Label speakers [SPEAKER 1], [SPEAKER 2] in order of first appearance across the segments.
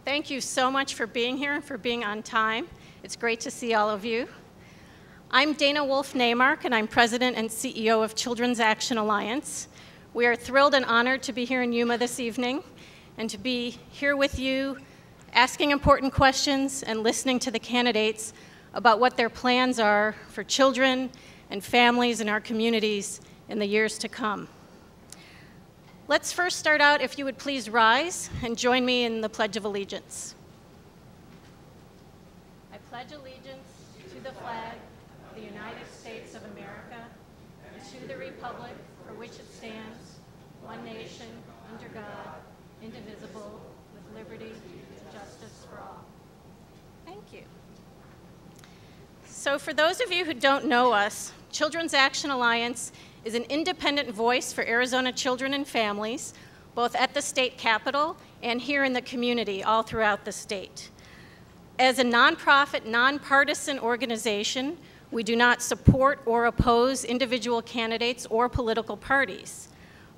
[SPEAKER 1] Thank you so much for being here and for being on time. It's great to see all of you. I'm Dana Wolf-Neymark, and I'm President and CEO of Children's Action Alliance. We are thrilled and honored to be here in Yuma this evening and to be here with you, asking important questions and listening to the candidates about what their plans are for children and families in our communities in the years to come. Let's first start out, if you would please rise and join me in the Pledge of Allegiance. I pledge allegiance to the flag of the United States of America and to the republic for which it stands, one nation, under God, indivisible, with liberty and justice for all. Thank you. So for those of you who don't know us, Children's Action Alliance is an independent voice for Arizona children and families, both at the state capitol and here in the community all throughout the state. As a nonprofit, nonpartisan organization, we do not support or oppose individual candidates or political parties.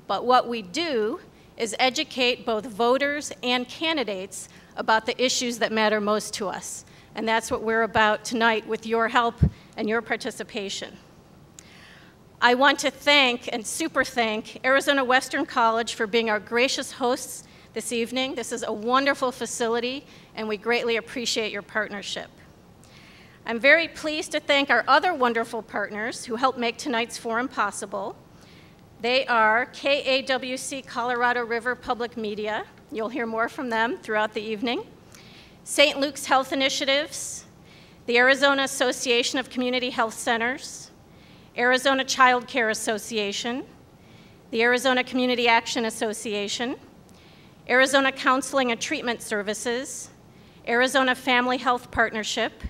[SPEAKER 1] But what we do is educate both voters and candidates about the issues that matter most to us. And that's what we're about tonight with your help and your participation. I want to thank and super thank Arizona Western College for being our gracious hosts this evening. This is a wonderful facility, and we greatly appreciate your partnership. I'm very pleased to thank our other wonderful partners who helped make tonight's forum possible. They are KAWC Colorado River Public Media. You'll hear more from them throughout the evening. St. Luke's Health Initiatives, the Arizona Association of Community Health Centers, Arizona Child Care Association, the Arizona Community Action Association, Arizona Counseling and Treatment Services, Arizona Family Health Partnership,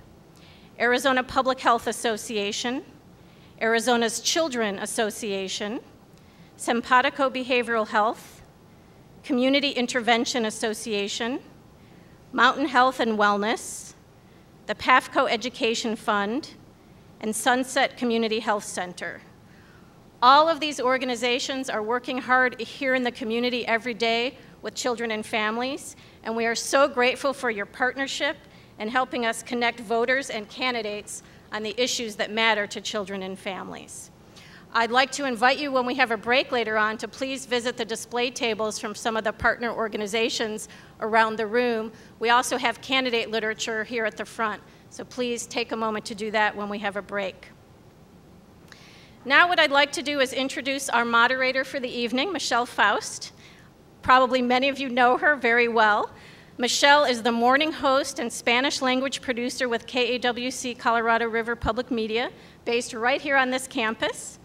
[SPEAKER 1] Arizona Public Health Association, Arizona's Children Association, Simpatico Behavioral Health, Community Intervention Association, Mountain Health and Wellness, the PAFCO Education Fund, and Sunset Community Health Center. All of these organizations are working hard here in the community every day with children and families, and we are so grateful for your partnership and helping us connect voters and candidates on the issues that matter to children and families. I'd like to invite you, when we have a break later on, to please visit the display tables from some of the partner organizations around the room. We also have candidate literature here at the front, so please take a moment to do that when we have a break. Now what I'd like to do is introduce our moderator for the evening, Michelle Faust. Probably many of you know her very well. Michelle is the morning host and Spanish language producer with KAWC Colorado River Public Media, based right here on this campus.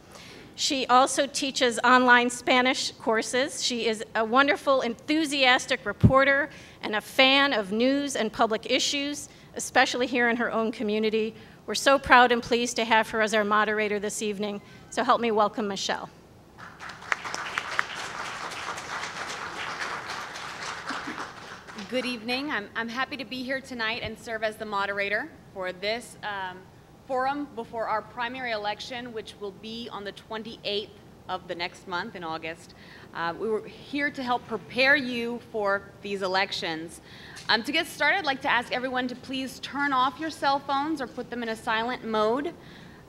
[SPEAKER 1] She also teaches online Spanish courses. She is a wonderful, enthusiastic reporter and a fan of news and public issues, especially here in her own community. We're so proud and pleased to have her as our moderator this evening. So help me welcome Michelle.
[SPEAKER 2] Good evening. I'm happy to be here tonight and serve as the moderator for this forum before our primary election, which will be on the 28th of the next month in August. We were here to help prepare you for these elections. To get started, I'd like to ask everyone to please turn off your cell phones or put them in a silent mode,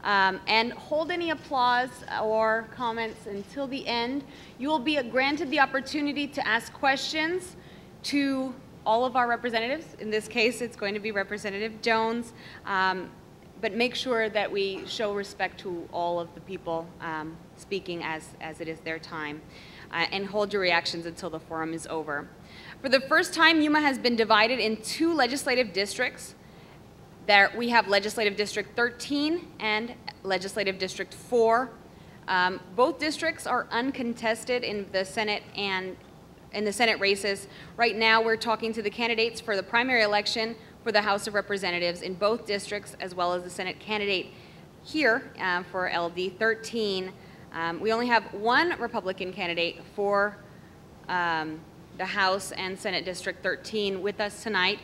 [SPEAKER 2] and hold any applause or comments until the end. You will be granted the opportunity to ask questions to all of our representatives. In this case, it's going to be Representative Jones, but make sure that we show respect to all of the people speaking as it is their time, and hold your reactions until the forum is over. For the first time, Yuma has been divided in two legislative districts. There we have Legislative District 13 and Legislative District 4. Both districts are uncontested in the Senate and in the Senate races. Right now, we're talking to the candidates for the primary election for the House of Representatives in both districts, as well as the Senate candidate here for LD 13. We only have one Republican candidate for the House and Senate District 13 with us tonight.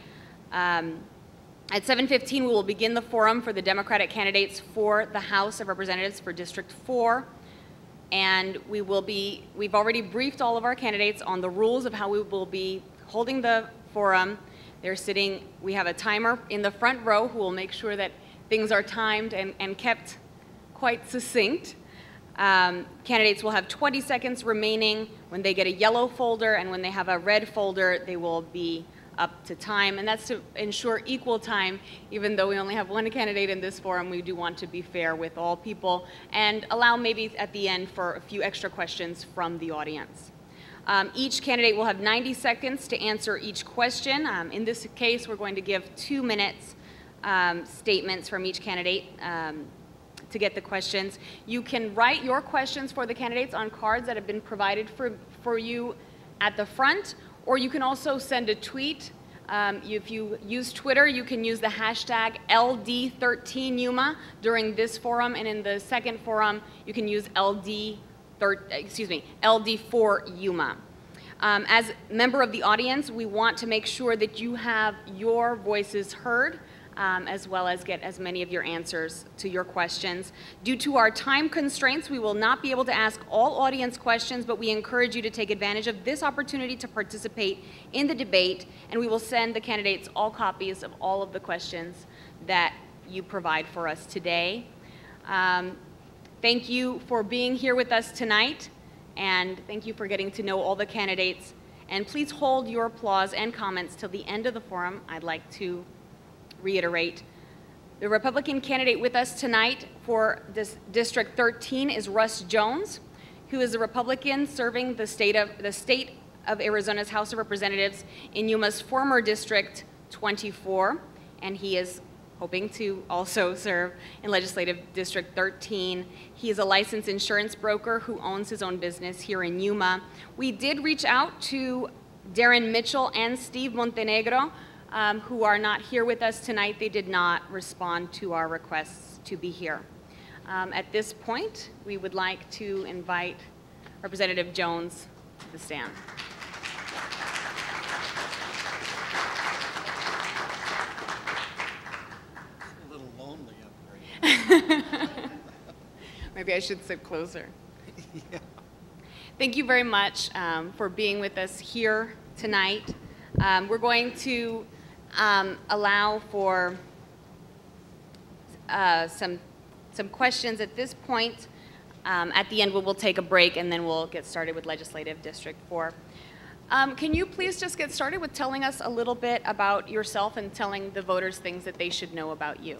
[SPEAKER 2] At 7:15, we will begin the forum for the Democratic candidates for the House of Representatives for District 4. And we've already briefed all of our candidates on the rules of how we will be holding the forum. They're sitting, we have a timer in the front row who will make sure that things are timed and kept quite succinct. Candidates will have 20 seconds remaining when they get a yellow folder, and when they have a red folder, they will be up to time, and that's to ensure equal time. Even though we only have one candidate in this forum, we do want to be fair with all people and allow maybe at the end for a few extra questions from the audience. Each candidate will have 90 seconds to answer each question. In this case, we're going to give 2 minutes statements from each candidate to get the questions. You can write your questions for the candidates on cards that have been provided for you at the front, or you can also send a tweet. If you use Twitter, you can use the hashtag LD13Yuma during this forum, and in the second forum, you can use LD4Yuma. As a member of the audience, we want to make sure that you have your voices heard, as well as get as many of your answers to your questions. Due to our time constraints, we will not be able to ask all audience questions, but we encourage you to take advantage of this opportunity to participate in the debate, and we will send the candidates all copies of all of the questions that you provide for us today. Thank you for being here with us tonight, and thank you for getting to know all the candidates. And please hold your applause and comments till the end of the forum. I'd like to reiterate, the Republican candidate with us tonight for this District 13 is Russ Jones, who is a Republican serving the state of Arizona's House of Representatives in Yuma's former District 24, and he is hoping to also serve in Legislative District 13. He is a licensed insurance broker who owns his own business here in Yuma. We did reach out to Darren Mitchell and Steve Montenegro, who are not here with us tonight. They did not respond to our requests to be here. At this point, we would like to invite Representative Jones to the stand.
[SPEAKER 3] It's a little lonely up here.
[SPEAKER 2] Maybe I should sit closer.
[SPEAKER 3] Yeah.
[SPEAKER 2] Thank you very much for being with us here tonight. We're going to allow for some questions at this point. At the end, we'll take a break, and then we'll get started with Legislative District 4. Can you please just get started with telling us a little bit about yourself and telling the voters things that they should know about you?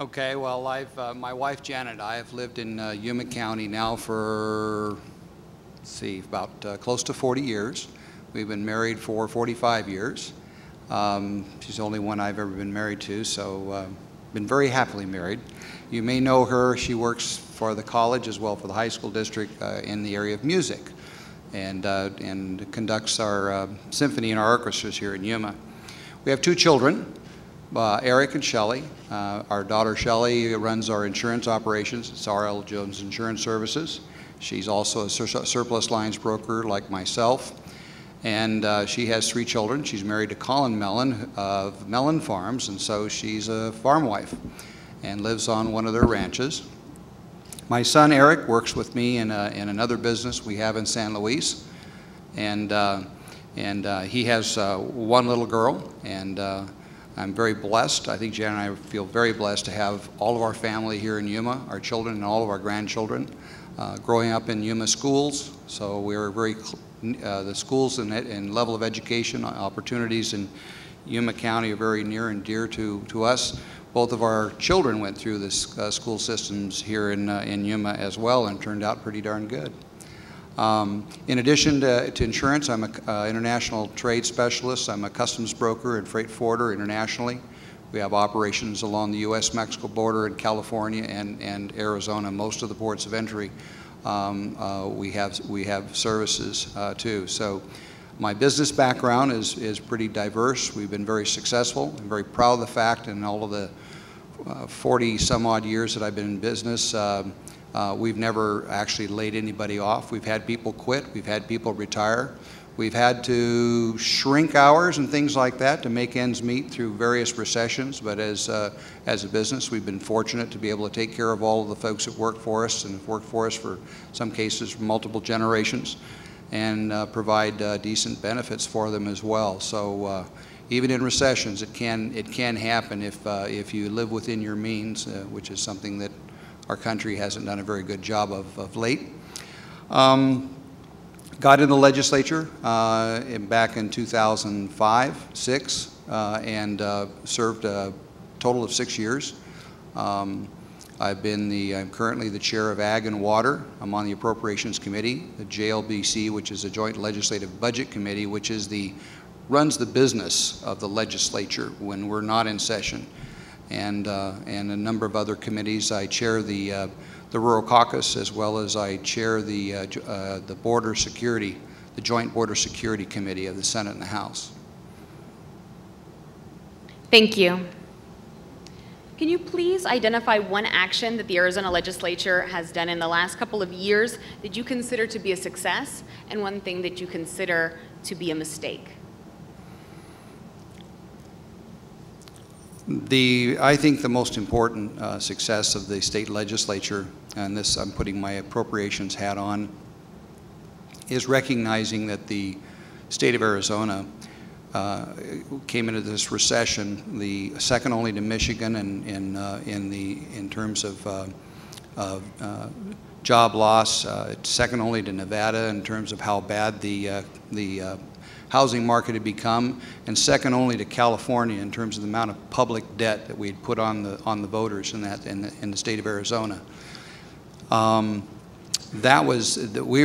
[SPEAKER 3] Okay, well, my wife Janet and I have lived in Yuma County now for, let's see, about close to 40 years. We've been married for 45 years. She's the only one I've ever been married to, so been very happily married. You may know her. She works for the college as well for the high school district in the area of music, and conducts our symphony and our orchestras here in Yuma. We have 2 children, Eric and Shelley. Our daughter Shelley runs our insurance operations. It's R.L. Jones Insurance Services. She's also a surplus lines broker like myself. And she has 3 children. She's married to Colin Mellon of Mellon Farms, and so she's a farm wife and lives on one of their ranches. My son Eric works with me in another business we have in San Luis, and he has 1 little girl, and I'm very blessed. I think Jan and I feel very blessed to have all of our family here in Yuma, our children and all of our grandchildren, growing up in Yuma schools. So we're very the schools and level of education opportunities in Yuma County are very near and dear to us. Both of our children went through the school systems here in Yuma as well, and turned out pretty darn good. In addition to insurance, I'm an international trade specialist. I'm a customs broker and freight forwarder internationally. We have operations along the U.S.-Mexico border in California and Arizona, most of the ports of entry. We have services too. So my business background is pretty diverse. We've been very successful. I'm very proud of the fact in all of the 40 some odd years that I've been in business, we've never actually laid anybody off. We've had people quit. We've had people retire. We've had to shrink hours and things like that to make ends meet through various recessions, but as a business, we've been fortunate to be able to take care of all of the folks that work for us and have worked for us for some cases for multiple generations. and provide decent benefits for them as well. So even in recessions, it can happen if you live within your means, which is something that our country hasn't done a very good job of late. Got in the legislature back in 2005-06 and served a total of 6 years. I'm currently the chair of Ag and Water. I'm on the Appropriations Committee, the JLBC, which is a Joint Legislative Budget Committee, which is runs the business of the legislature when we're not in session, and a number of other committees. I chair the Rural Caucus, as well as I chair the Border Security, the Joint Border Security Committee of the Senate and the House.
[SPEAKER 2] Thank you. Can you please identify one action that the Arizona legislature has done in the last couple of years that you consider to be a success, and one thing that you consider to be a mistake?
[SPEAKER 3] I think the most important success of the state legislature, and this I'm putting my appropriations hat on, is recognizing that the state of Arizona came into this recession, the second only to Michigan in terms of job loss, second only to Nevada in terms of how bad the housing market had become, and second only to California in terms of the amount of public debt that we had put on the voters in the state of Arizona. We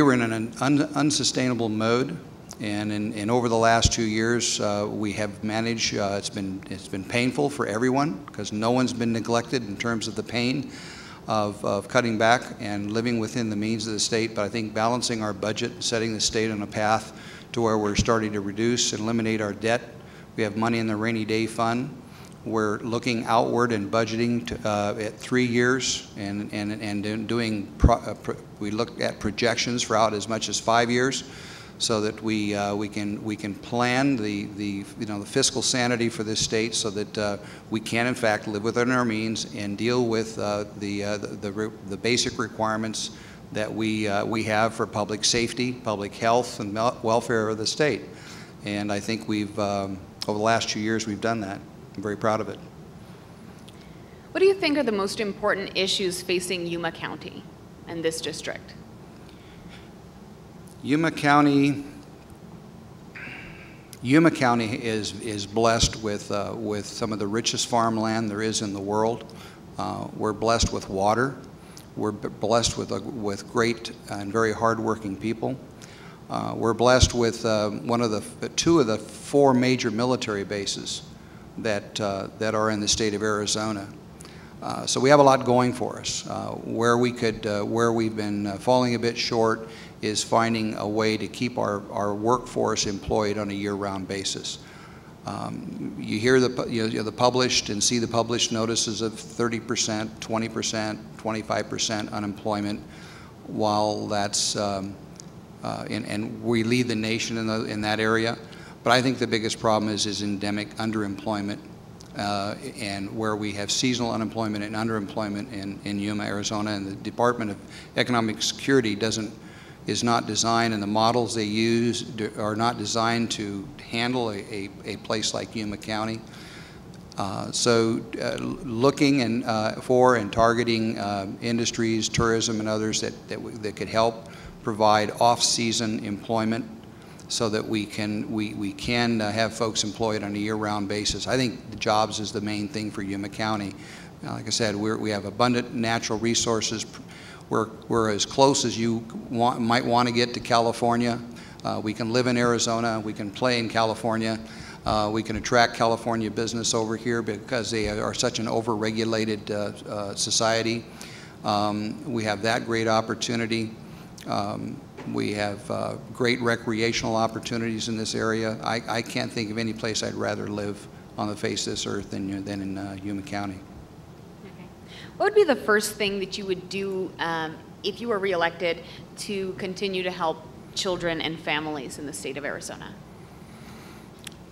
[SPEAKER 3] were in an unsustainable mode, and over the last 2 years we have managed. It's been painful for everyone because no one's been neglected in terms of the pain of cutting back and living within the means of the state. But I think balancing our budget, setting the state on a path to where we're starting to reduce and eliminate our debt. We have money in the rainy day fund. We're looking outward and budgeting at 3 years and doing, we look at projections for out as much as 5 years, so that we can plan the fiscal sanity for this state, so that we can in fact live within our means and deal with the basic requirements that we have for public safety, public health, and welfare of the state. And I think over the last 2 years, we've done that. I'm very proud of it.
[SPEAKER 2] What do you think are the most important issues facing Yuma County and this district?
[SPEAKER 3] Yuma County is blessed with some of the richest farmland there is in the world. We're blessed with water. We're blessed with great and very hardworking people. We're blessed with two of the 4 major military bases that are in the state of Arizona. So we have a lot going for us. Where we've been falling a bit short is finding a way to keep our workforce employed on a year-round basis. You hear the published and see the published notices of 30%, 20%, 25% unemployment, while that's and we lead the nation in that area. But I think the biggest problem is endemic underemployment, and where we have seasonal unemployment and underemployment in Yuma, Arizona, and the Department of Economic Security is not designed, and the models they use are not designed to handle a place like Yuma County. Looking for and targeting industries, tourism, and others that could help provide off-season employment, so that we can have folks employed on a year-round basis. I think the jobs is the main thing for Yuma County. Like I said, we have abundant natural resources. We're as close as you might want to get to California. We can live in Arizona. We can play in California. We can attract California business over here because they are such an over-regulated society. We have that great opportunity. We have great recreational opportunities in this area. I can't think of any place I'd rather live on the face of this earth than in Yuma County.
[SPEAKER 2] Okay. What would be the first thing that you would do if you were reelected to continue to help children and families in the state of Arizona?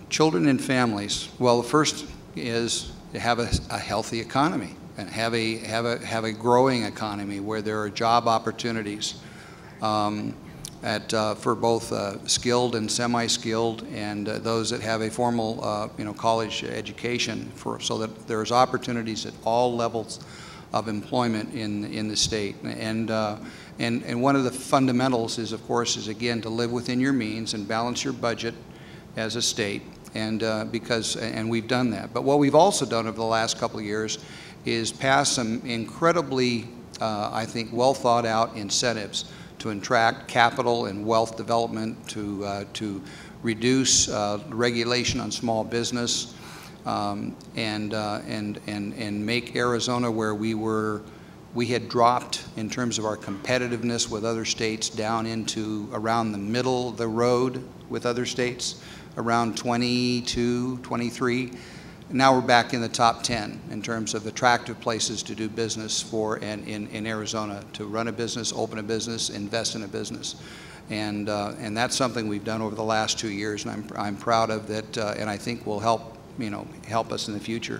[SPEAKER 3] Children and families. Well, the first is to have a healthy economy and have a growing economy where there are job opportunities. for both skilled and semi-skilled, and those that have a formal, college education, so that there's opportunities at all levels of employment in the state. And one of the fundamentals is, of course, again, to live within your means and balance your budget as a state, and we've done that. But what we've also done over the last couple of years is pass some incredibly, I think, well thought out incentives to attract capital and wealth development, to reduce regulation on small business, and make Arizona, where we had dropped in terms of our competitiveness with other states down into around the middle of the road with other states, around 22, 23. Now we're back in the top 10 in terms of attractive places to do business in Arizona, to run a business, open a business, invest in a business. And that's something we've done over the last 2 years, and I'm proud of that, and I think will help us in the future.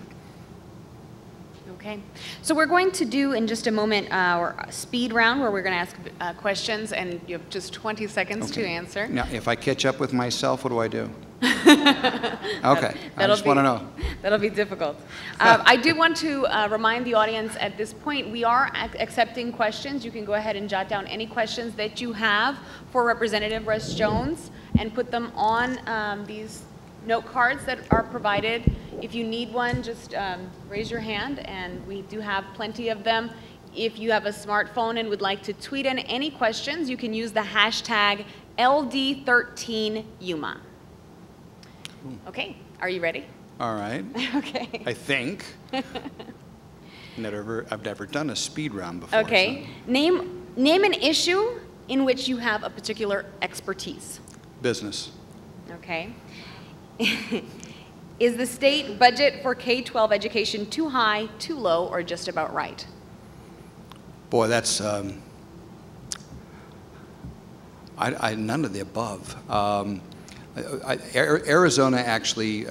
[SPEAKER 2] Okay, so we're going to do in just a moment our speed round, where we're going to ask questions, and you have just 20 seconds to answer.
[SPEAKER 3] Now, if I catch up with myself, what do I do? Okay, I just want to know.
[SPEAKER 2] That'll be difficult. I do want to remind the audience at this point, we are accepting questions. You can go ahead and jot down any questions that you have for Representative Russ Jones and put them on these note cards that are provided. If you need one, just raise your hand, and we do have plenty of them. If you have a smartphone and would like to tweet in any questions, you can use the hashtag LD13UMA. Okay, are you ready?
[SPEAKER 3] All right.
[SPEAKER 2] Okay.
[SPEAKER 3] I think. I've never done a speed round before.
[SPEAKER 2] Okay.
[SPEAKER 3] So.
[SPEAKER 2] Name an issue in which you have a particular expertise.
[SPEAKER 3] Business.
[SPEAKER 2] Okay. Is the state budget for K-12 education too high, too low, or just about right?
[SPEAKER 3] Boy, that's none of the above. Arizona actually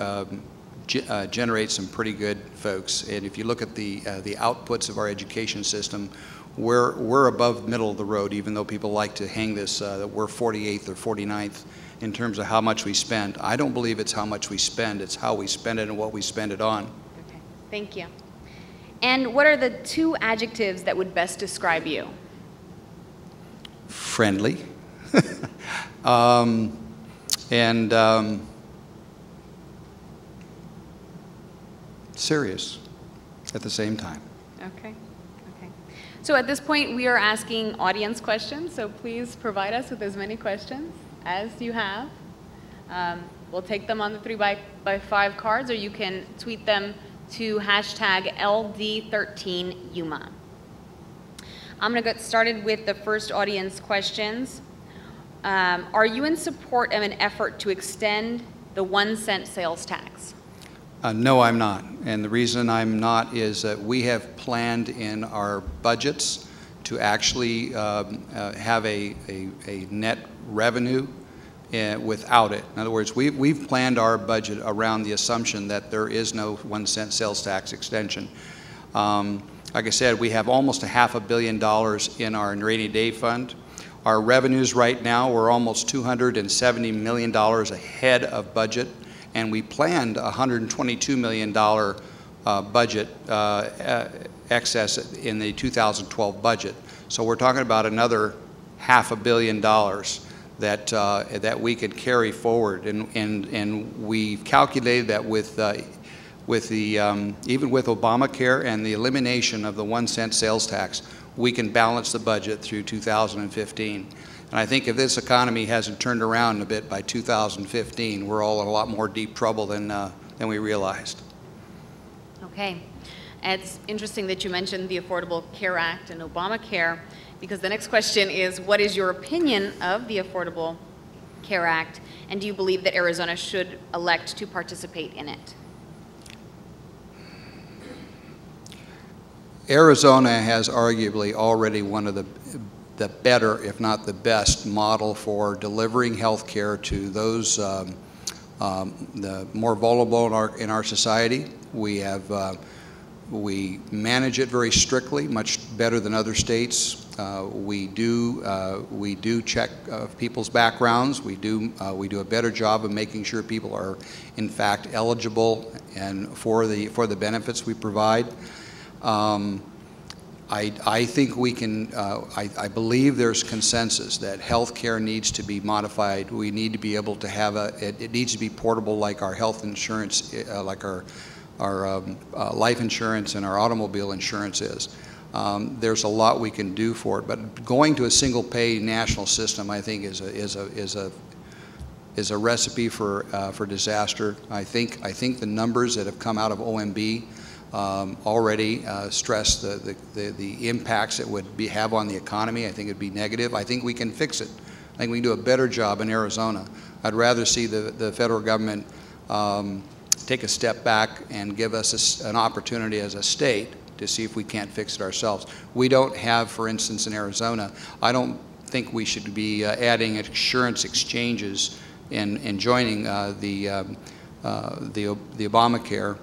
[SPEAKER 3] generates some pretty good folks, and if you look at the outputs of our education system, we're above middle of the road, even though people like to hang this that we're 48th or 49th in terms of how much we spend. I don't believe it's how much we spend, it's how we spend it and what we spend it on.
[SPEAKER 2] Okay, thank you. And what are the 2 adjectives that would best describe you?
[SPEAKER 3] Friendly. And serious at the same time.
[SPEAKER 2] Okay, okay. So at this point, we are asking audience questions, so please provide us with as many questions as you have. We'll take them on the 3x5 cards, or you can tweet them to hashtag LD13UMA. I'm going to get started with the first audience questions. Are you in support of an effort to extend the 1-cent sales tax?
[SPEAKER 3] No, I'm not. And the reason I'm not is that we have planned in our budgets to actually have a net revenue without it. In other words, we've planned our budget around the assumption that there is no 1-cent sales tax extension. Like I said, we have almost $500 million in our rainy day fund. Our revenues right now, we're almost $270 million ahead of budget, and we planned a $122 million budget excess in the 2012 budget. So we're talking about another $500 million that we could carry forward, and we've calculated that with the even with Obamacare and the elimination of the 1-cent sales tax, we can balance the budget through 2015. And I think if this economy hasn't turned around a bit by 2015, we're all in a lot more deep trouble than we realized.
[SPEAKER 2] Okay. It's interesting that you mentioned the Affordable Care Act and Obamacare, because the next question is, what is your opinion of the Affordable Care Act, and do you believe that Arizona should elect to participate in it?
[SPEAKER 3] Arizona has arguably already one of the better, if not the best, model for delivering health care to those the more vulnerable in our society. We manage it very strictly, much better than other states. We do check people's backgrounds. We do a better job of making sure people are, in fact, eligible and for the benefits we provide. I think we can. I believe there's consensus that health care needs to be modified. We need to be able to have it needs to be portable, like our health insurance, like our life insurance and our automobile insurance is. There's a lot we can do for it, but going to a single pay national system, I think, is a recipe for disaster. I think the numbers that have come out of OMB already stress the impacts it would have on the economy. I think it'd be negative. I think we can fix it. I think we can do a better job in Arizona. I'd rather see the federal government take a step back and give us an opportunity as a state to see if we can't fix it ourselves. We don't have, for instance, in Arizona, I don't think we should be adding insurance exchanges and joining the Obamacare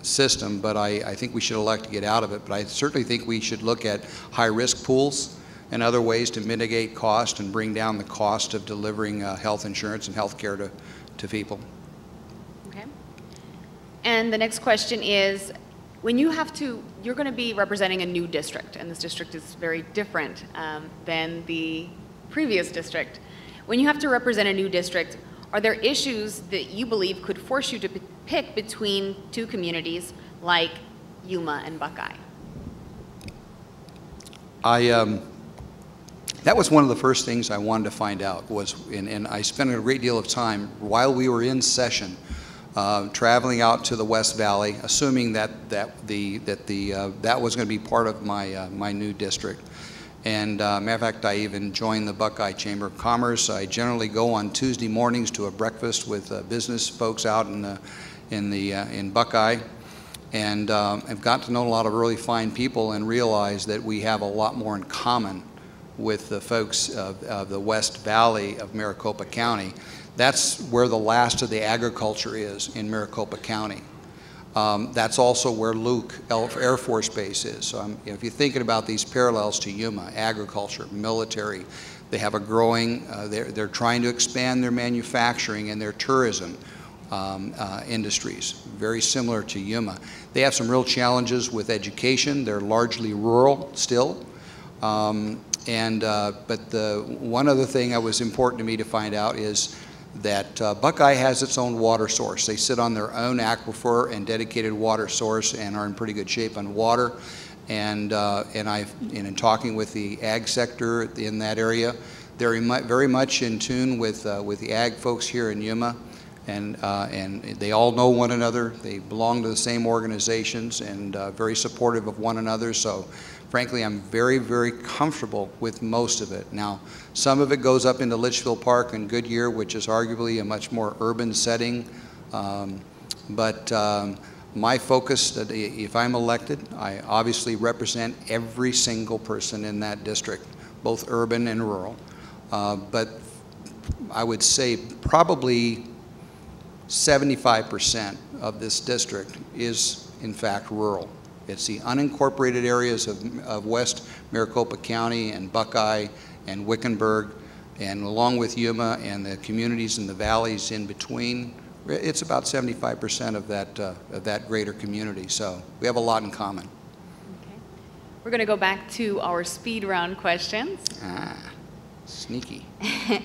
[SPEAKER 3] system, but I think we should elect to get out of it. But I certainly think we should look at high-risk pools and other ways to mitigate cost and bring down the cost of delivering health insurance and health care to people.
[SPEAKER 2] Okay. And the next question is, when you're going to be representing a new district, and this district is very different than the previous district. When you have to represent a new district, are there issues that you believe could force you to pick between two communities like Yuma and Buckeye?
[SPEAKER 3] That was one of the first things I wanted to find out, and I spent a great deal of time while we were in session traveling out to the West Valley, assuming that was going to be part of my new district. And matter of fact, I even joined the Buckeye Chamber of Commerce. I generally go on Tuesday mornings to a breakfast with business folks out in Buckeye, and I've got to know a lot of really fine people and realize that we have a lot more in common with the folks of the West Valley of Maricopa County. That's where the last of the agriculture is in Maricopa County. That's also where Luke Air Force Base is. So if you're thinking about these parallels to Yuma, agriculture, military, they have a growing, they're trying to expand their manufacturing and their tourism industries, very similar to Yuma. They have some real challenges with education. They're largely rural still. But one other thing that was important to me to find out is that Buckeye has its own water source. They sit on their own aquifer and dedicated water source and are in pretty good shape on water. And in talking with the ag sector in that area, they're very much in tune with the ag folks here in Yuma, and they all know one another. They belong to the same organizations and very supportive of one another. So frankly, I'm very, very comfortable with most of it. Now, some of it goes up into Litchfield Park and Goodyear, which is arguably a much more urban setting. My focus, if I'm elected, I obviously represent every single person in that district, both urban and rural. But I would say probably 75% of this district is, in fact, rural. It's the unincorporated areas of West Maricopa County and Buckeye and Wickenburg, and along with Yuma and the communities in the valleys in between. It's about 75% of that greater community. So we have a lot in common.
[SPEAKER 2] Okay. We're going to go back to our speed round questions.
[SPEAKER 3] Sneaky.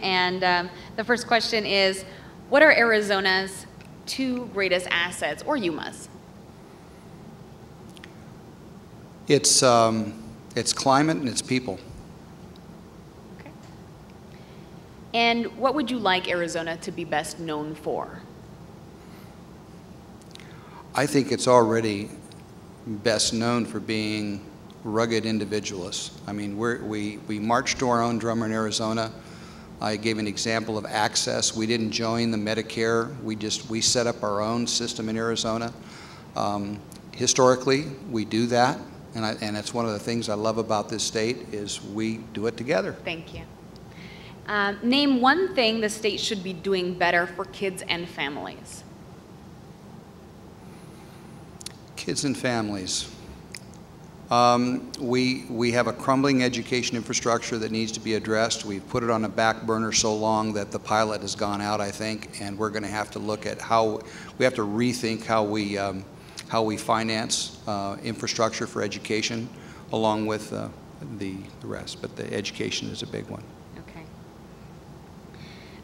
[SPEAKER 2] And the first question is, what are Arizona's two greatest assets, or Yuma's?
[SPEAKER 3] It's climate and it's people.
[SPEAKER 2] Okay. And what would you like Arizona to be best known for?
[SPEAKER 3] I think it's already best known for being rugged individualists. I mean, we march to our own drummer in Arizona. I gave an example of access. We didn't join the Medicare. We set up our own system in Arizona. Historically, we do that. And it's one of the things I love about this state is we do it together.
[SPEAKER 2] Thank you. Name one thing the state should be doing better for kids and families.
[SPEAKER 3] Kids and families. We have a crumbling education infrastructure that needs to be addressed. We've put it on a back burner so long that the pilot has gone out, I think, and we're going to have to look at how we have to rethink how we finance infrastructure for education, along with the rest. But the education is a big one.
[SPEAKER 2] Okay.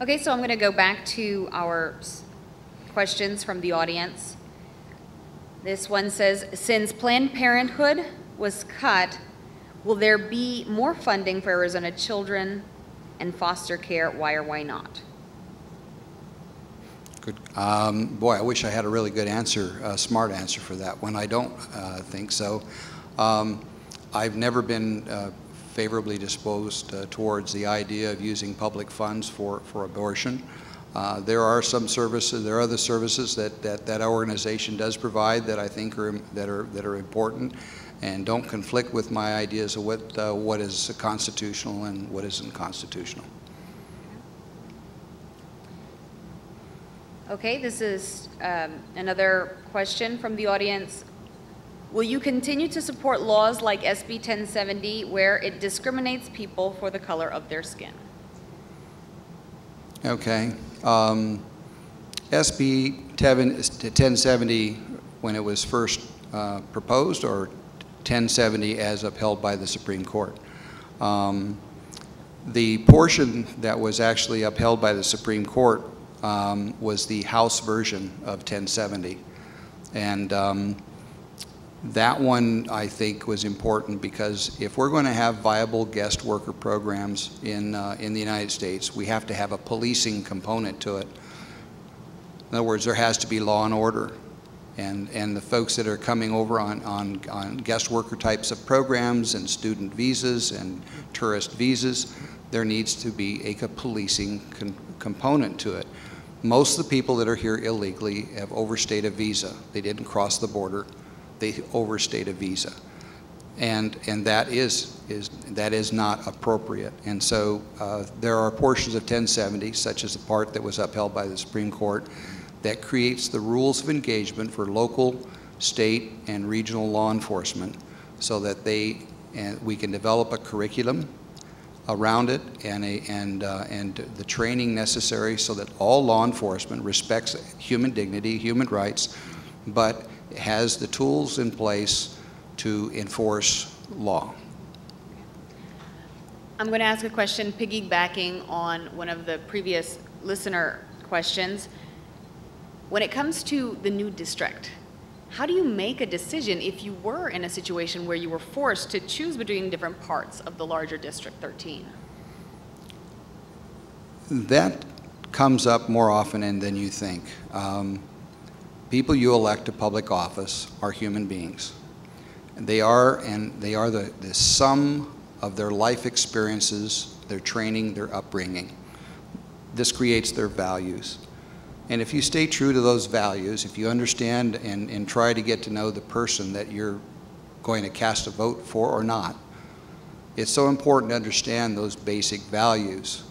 [SPEAKER 2] Okay, so I'm going to go back to our questions from the audience. This one says, since Planned Parenthood was cut, will there be more funding for Arizona children and foster care? Why or why not?
[SPEAKER 3] Good. Boy, I wish I had a really good answer, a smart answer for that one. I don't think so. I've never been favorably disposed towards the idea of using public funds for abortion. There are some services, there are other services that organization does provide that I think are important and don't conflict with my ideas of what is constitutional and what isn't constitutional.
[SPEAKER 2] Okay, this is another question from the audience. Will you continue to support laws like SB 1070 where it discriminates people for the color of their skin?
[SPEAKER 3] Okay. SB 1070, when it was first proposed, or 1070 as upheld by the Supreme Court. The portion that was actually upheld by the Supreme Court was the House version of 1070. And that one, I think, was important because if we're going to have viable guest worker programs in the United States, we have to have a policing component to it. In other words, there has to be law and order. And the folks that are coming over on guest worker types of programs and student visas and tourist visas, there needs to be a policing component to it. Most of the people that are here illegally have overstayed a visa. They didn't cross the border. They overstayed a visa. And that is not appropriate. And so there are portions of 1070, such as the part that was upheld by the Supreme Court, that creates the rules of engagement for local, state, and regional law enforcement so that we can develop a curriculum around it and the training necessary so that all law enforcement respects human dignity, human rights, but has the tools in place to enforce law.
[SPEAKER 2] I'm going to ask a question piggybacking on one of the previous listener questions. When it comes to the new district, how do you make a decision if you were in a situation where you were forced to choose between different parts of the larger District 13?
[SPEAKER 3] That comes up more often than you think. People you elect to public office are human beings. They are the sum of their life experiences, their training, their upbringing. This creates their values. And if you stay true to those values, if you understand and try to get to know the person that you're going to cast a vote for or not, it's so important to understand those basic values.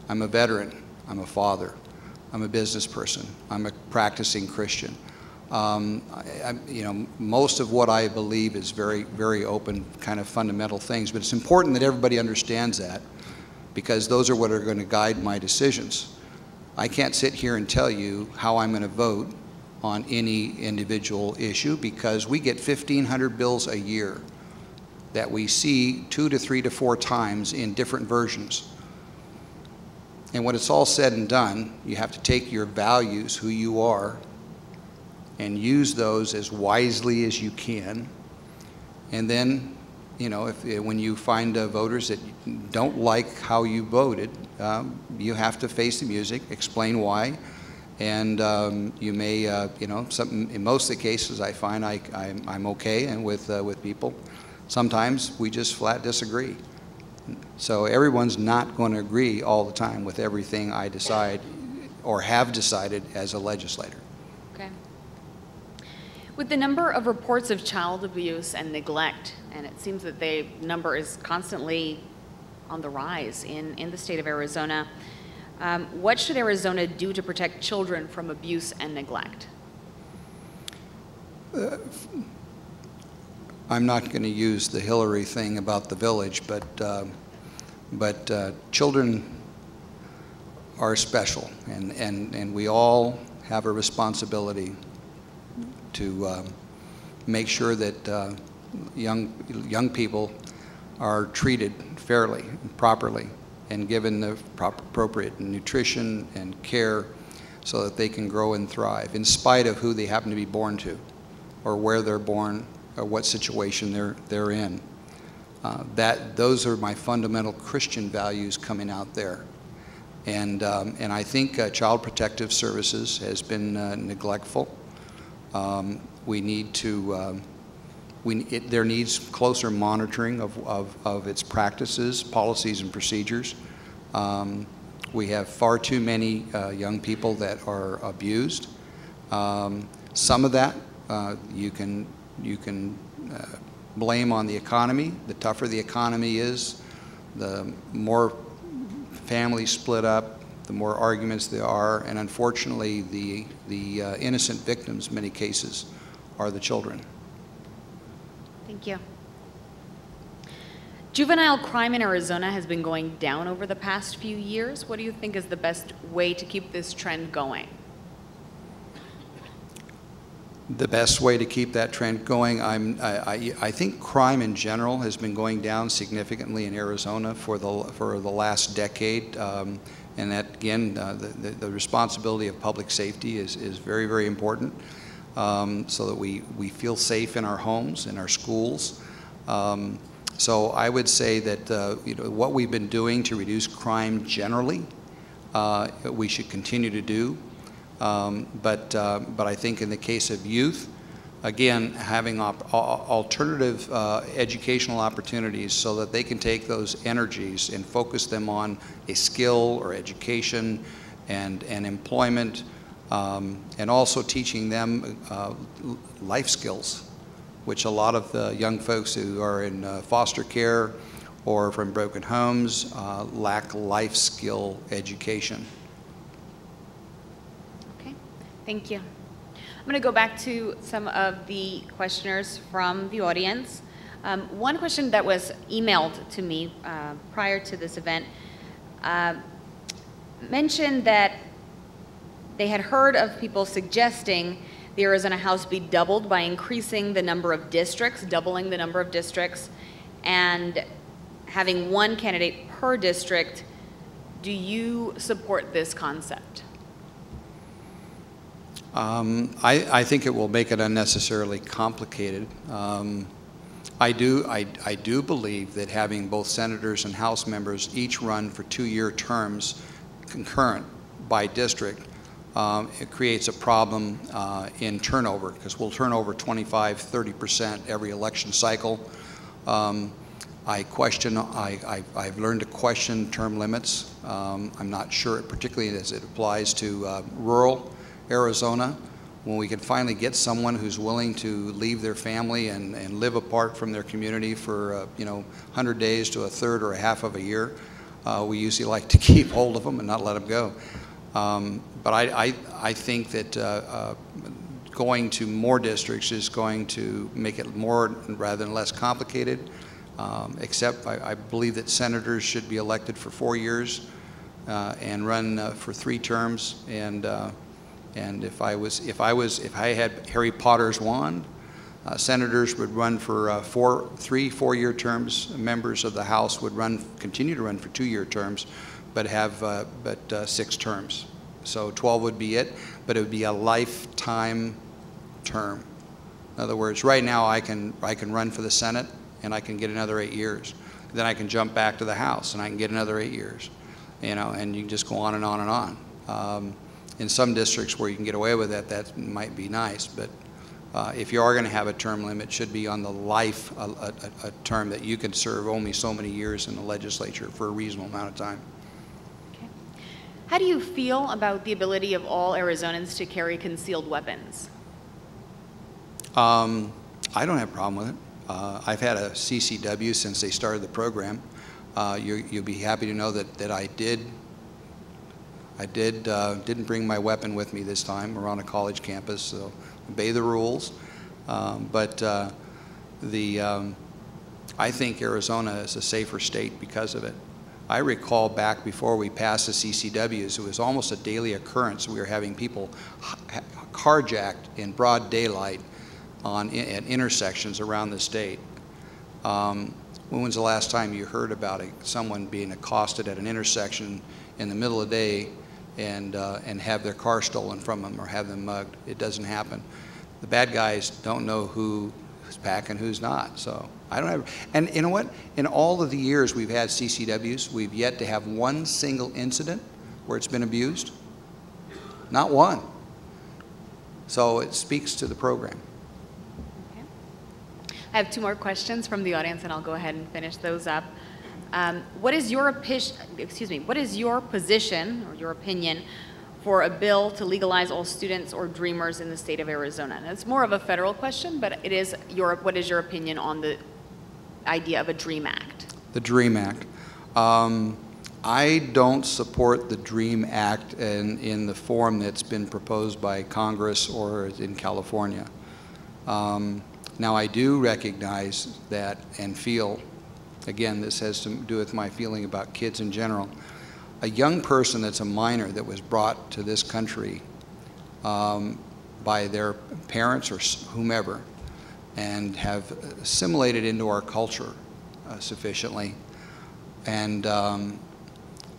[SPEAKER 3] I'm a veteran. I'm a father. I'm a business person. I'm a practicing Christian. Most of what I believe is very, very open, kind of fundamental things, but it's important that everybody understands that because those are what are going to guide my decisions. I can't sit here and tell you how I'm going to vote on any individual issue because we get 1,500 bills a year that we see 2 to 3 to 4 times in different versions. And when it's all said and done, you have to take your values, who you are, and use those as wisely as you can. And then, when you find voters that don't like how you voted, you have to face the music, explain why, and you may, in most of the cases I find I'm okay and with people. Sometimes we just flat disagree. So everyone's not going to agree all the time with everything I decide or have decided as a legislator.
[SPEAKER 2] Okay. With the number of reports of child abuse and neglect, and it seems that the number is constantly on the rise in the state of Arizona, what should Arizona do to protect children from abuse and neglect?
[SPEAKER 3] I'm not going to use the Hillary thing about the village, but children are special, and we all have a responsibility to make sure that young people are treated fairly and properly and given the appropriate nutrition and care so that they can grow and thrive in spite of who they happen to be born to or where they're born or what situation they're in. Those are my fundamental Christian values coming out there. And I think Child Protective Services has been neglectful. We need to, there needs closer monitoring of its practices, policies, and procedures. We have far too many young people that are abused. Some of that you can blame on the economy. The tougher the economy is, the more families split up, the more arguments there are, and unfortunately the innocent victims in many cases are the children.
[SPEAKER 2] Thank you. Juvenile crime in Arizona has been going down over the past few years. What do you think is the best way to keep this trend going?
[SPEAKER 3] The best way to keep that trend going, I think crime in general has been going down significantly in Arizona for the last decade, and that again, the responsibility of public safety is very, very important, so that we feel safe in our homes, in our schools. So I would say that what we've been doing to reduce crime generally, we should continue to do. But I think in the case of youth, again, having alternative educational opportunities so that they can take those energies and focus them on a skill or education and employment, and also teaching them life skills, which a lot of the young folks who are in foster care or from broken homes lack life skill education.
[SPEAKER 2] Thank you. I'm going to go back to some of the questioners from the audience. One question that was emailed to me prior to this event mentioned that they had heard of people suggesting the Arizona House be doubled by increasing the number of districts, doubling the number of districts, and having one candidate per district. Do you support this concept?
[SPEAKER 3] I think it will make it unnecessarily complicated. I do believe that having both senators and House members each run for 2-year terms concurrent by district, it creates a problem in turnover, because we'll turn over 25–30% every election cycle. I've learned to question term limits. I'm not sure, particularly as it applies to rural Arizona, when we can finally get someone who's willing to leave their family and live apart from their community for 100 days to a third or a half of a year. We usually like to keep hold of them and not let them go. But I think that going to more districts is going to make it more rather than less complicated. Except I believe that senators should be elected for 4 years and run for 3 terms. And if I had Harry Potter's wand, senators would run for 3 4-year terms. Members of the House would continue to run for 2-year terms, but have 6 terms. So 12 would be it, but it would be a lifetime term. In other words, right now I can run for the Senate and I can get another 8 years. Then I can jump back to the House and I can get another 8 years. And you can just go on and on and on. In some districts where you can get away with that, that might be nice, but if you are going to have a term limit, it should be on the life, a term that you can serve only so many years in the legislature for a reasonable amount of time.
[SPEAKER 2] Okay. How do you feel about the ability of all Arizonans to carry concealed weapons?
[SPEAKER 3] I don't have a problem with it. I've had a CCW since they started the program. You'll be happy to know that I didn't bring my weapon with me this time. We're on a college campus, so obey the rules. But I think Arizona is a safer state because of it. I recall back before we passed the CCWs, it was almost a daily occurrence. We were having people carjacked in broad daylight at intersections around the state. When was the last time you heard about someone being accosted at an intersection in the middle of the day and have their car stolen from them or have them mugged? It doesn't happen. The bad guys don't know who's back and who's not. So I don't have, and you know what? In all of the years we've had CCWs, we've yet to have one single incident where it's been abused. Not one. So it speaks to the program.
[SPEAKER 2] Okay. I have 2 more questions from the audience, and I'll go ahead and finish those up. What is your position or your opinion for a bill to legalize all students or dreamers in the state of Arizona? And it's more of a federal question, but it is what is your opinion on the idea of a DREAM Act?
[SPEAKER 3] The DREAM Act. I don't support the DREAM Act in the form that's been proposed by Congress or in California. Now I do recognize that and feel, again, this has to do with my feeling about kids in general. A young person that's a minor that was brought to this country by their parents or whomever and have assimilated into our culture sufficiently, and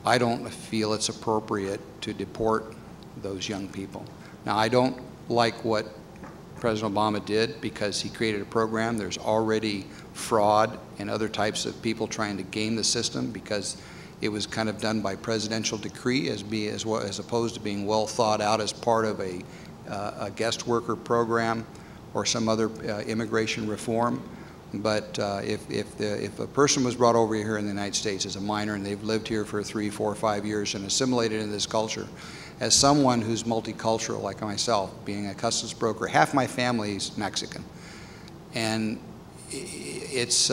[SPEAKER 3] I don't feel it's appropriate to deport those young people. Now, I don't like what President Obama did because he created a program. There's already fraud and other types of people trying to game the system because it was kind of done by presidential decree as opposed to being well thought out as part of a guest worker program or some other immigration reform. But if a person was brought over here in the United States as a minor and they've lived here for 3, 4, 5 years and assimilated into this culture, as someone who's multicultural like myself, being a customs broker, half my family's Mexican, and it's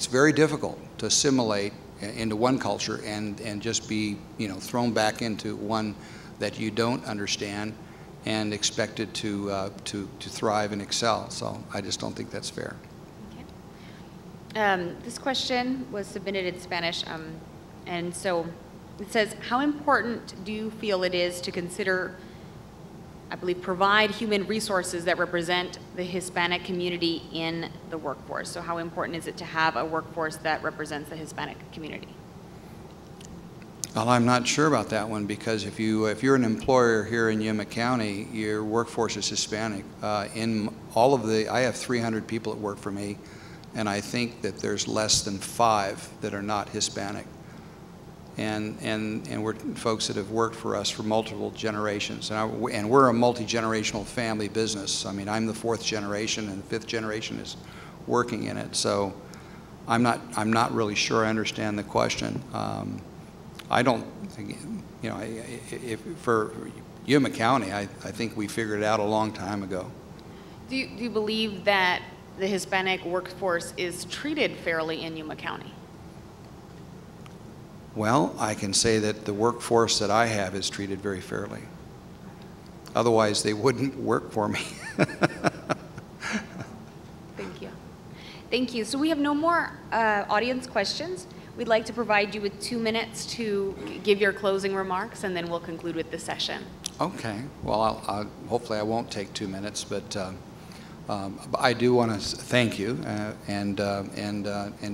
[SPEAKER 3] very difficult to assimilate into one culture and just be, you know, thrown back into one that you don't understand and expected to thrive and excel. So I just don't think that's fair.
[SPEAKER 2] Okay. This question was submitted in Spanish, and so it says, how important do you feel it is to consider, I believe, provide human resources that represent the Hispanic community in the workforce? So how important is it to have a workforce that represents the Hispanic community?
[SPEAKER 3] Well, I'm not sure about that one because if you're an employer here in Yuma County, your workforce is Hispanic. I have 300 people that work for me, and I think that there's less than 5 that are not Hispanic. And we're folks that have worked for us for multiple generations, and we're a multi-generational family business. I mean, I'm the 4th generation, and the 5th generation is working in it. So I'm not really sure I understand the question. I don't, you know, for Yuma County, I think we figured it out a long time ago.
[SPEAKER 2] Do you believe that the Hispanic workforce is treated fairly in Yuma County?
[SPEAKER 3] Well, I can say that the workforce that I have is treated very fairly. Otherwise, they wouldn't work for me.
[SPEAKER 2] Thank you. Thank you. So we have no more audience questions. We'd like to provide you with 2 minutes to give your closing remarks, and then we'll conclude with the session. Okay.
[SPEAKER 3] Well, hopefully I won't take 2 minutes, but I do want to thank you and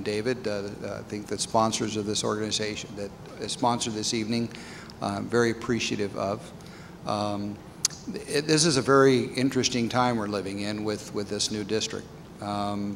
[SPEAKER 3] David. I think the sponsors of this organization that sponsored this evening, very appreciative of. This is a very interesting time we're living in with this new district, and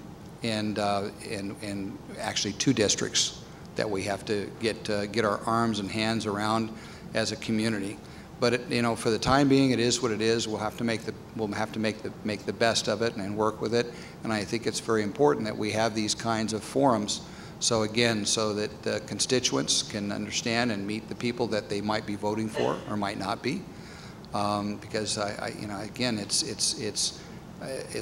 [SPEAKER 3] actually 2 districts that we have to get our arms and hands around as a community. But you know, for the time being, it is what it is. We'll have to make the best of it and work with it. And I think it's very important that we have these kinds of forums. So again, so that the constituents can understand and meet the people that they might be voting for or might not be, because you know, again, it's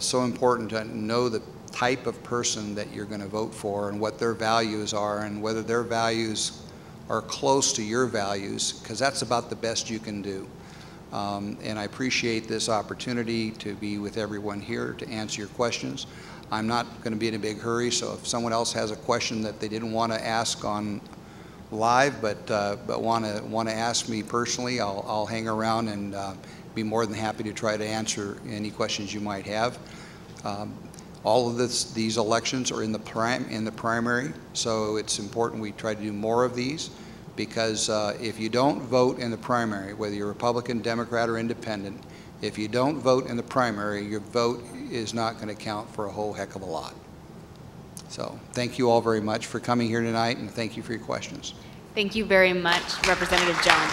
[SPEAKER 3] so important to know the type of person that you're going to vote for and what their values are and whether their values are close to your values, because that's about the best you can do. And I appreciate this opportunity to be with everyone here to answer your questions. I'm not going to be in a big hurry, so if someone else has a question that they didn't want to ask on live, but want to ask me personally, I'll hang around and be more than happy to try to answer any questions you might have. All of these elections are in the primary, so it's important we try to do more of these, because if you don't vote in the primary, whether you're Republican, Democrat, or Independent, if you don't vote in the primary, your vote is not going to count for a whole heck of a lot. So thank you all very much for coming here tonight, and thank you for your questions.
[SPEAKER 2] Thank you very much, Representative Jones.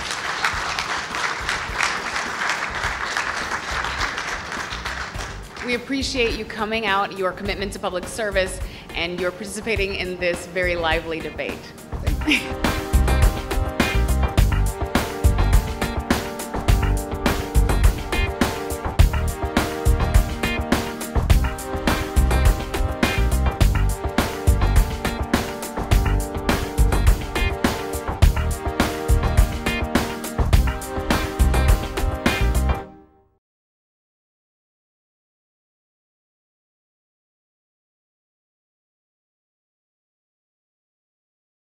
[SPEAKER 2] We appreciate you coming out, your commitment to public service, and your participating in this very lively debate.
[SPEAKER 3] Thank you.